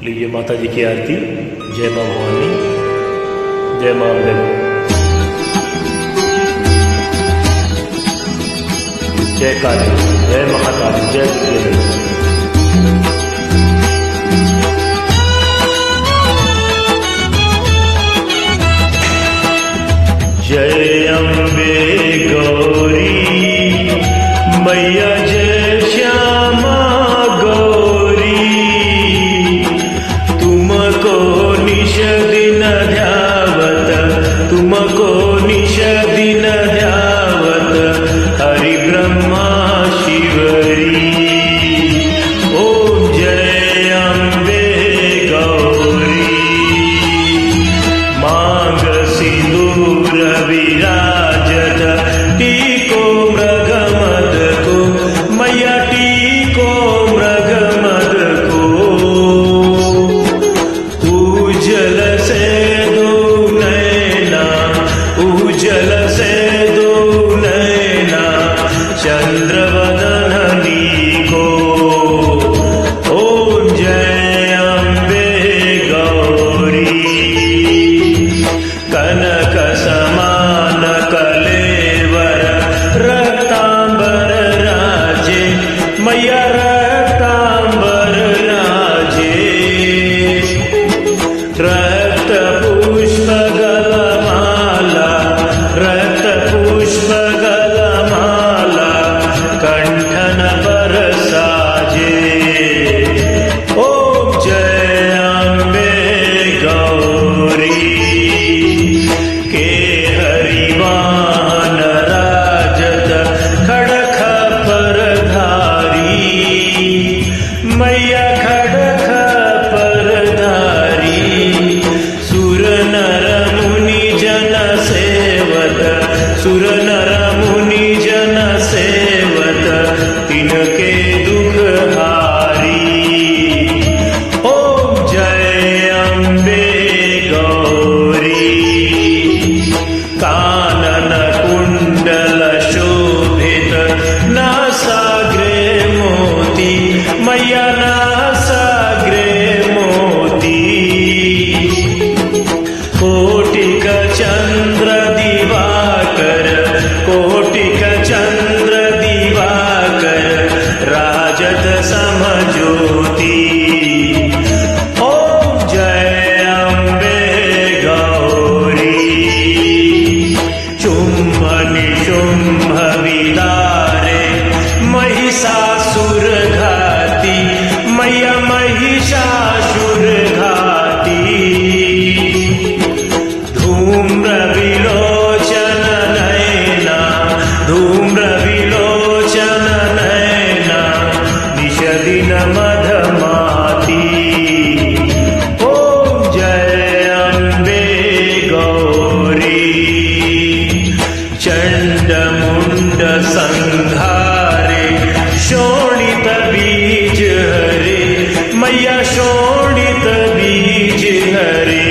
लीजिए माता जी की आरती। जय माँ भवानी, जय माँ अम्बे। जय काली, जय महाकाली, जय दुर्गे। जय अम्बे गौरी मैया, जय श्यामा गौरी, तुमको निश दिन ध्यावत, तुमको निश दिन ध्यावत, हरि ब्रह्मा शिवरी। ओम जय अम्बे गौरी, मांग सिंदूर विराजत, टीको मृगमद को मैया, टीको मृगमद को। उजल से दो नैना, उजल से दो नैना, चंद्रवदनी को। ओम जय अम्बे गौरी, कनक समान कलेवर, रक्तांबर राजे मैया, रक्तांबर राजे। रक्त पुष्प गलमाला, रक्त पुष्प गलमाला, कंठन पर साजे। ओम जय अम्बे गौरी, के हरिवाहन राजत, खड़ख पर धारी मैया, खड़ख पर धारी। सुर नर मुनि जन सेवत, सुर नर मुनि जन सेवत, तिनके दुख हारी। ओम जय अम्बे गौरी, कानन कुंडल शोभित, नासाग्रे मोती मैया, नासाग्रे मोती। कोटिक चंद्र दिवाकर, कोटिक चंद्र दिवाकर, राजत समज्योति। ओम जय अम्बे गौरी, चुम्ब निशुम्भ विदारे, महिषासुर घाती मैया, महिषासुर घाती। धूम्र विलोचन नयना, धूम्र विलोचन नयना, निश दिन मधमाती। ओम जय अम्बे गौरी, चंड मुंड संहारे, शोणित बीज हरे मैया, शोणित बीज हरे।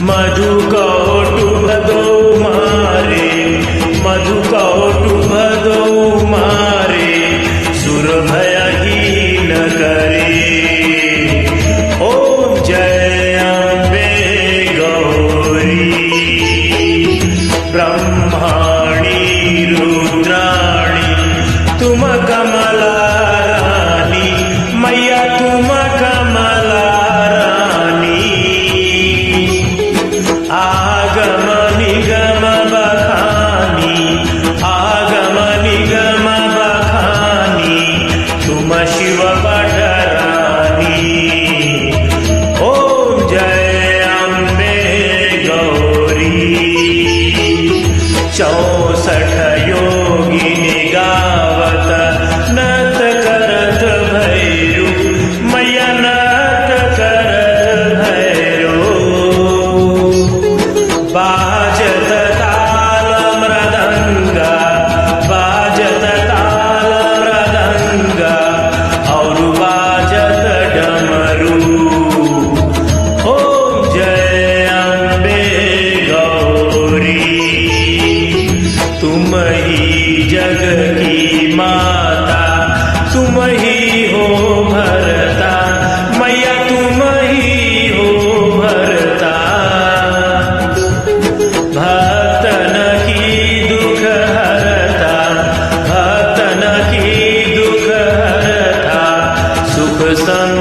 मधु कौटुभ दो मारे, मधु कौटुभ दो मारे, सुर भयहीन करे। ओम जय अम्बे गौरी, ब्रह्माणी रुद्राणी, तुम कमला रानी मैया, तुम कमला रानी। आगम निगम बखानी, आगम निगम बखानी, तुम शिव पटरानी। ओम जय अम्बे गौरी, 64 योगिनी गावत, नत करत भैरू मैया, नत करत भैरू। बाजत ताल मृदंगा, बाजत ताल मृदंगा, और बाजत डमरू। ओम जय अम्बे गौरी, सन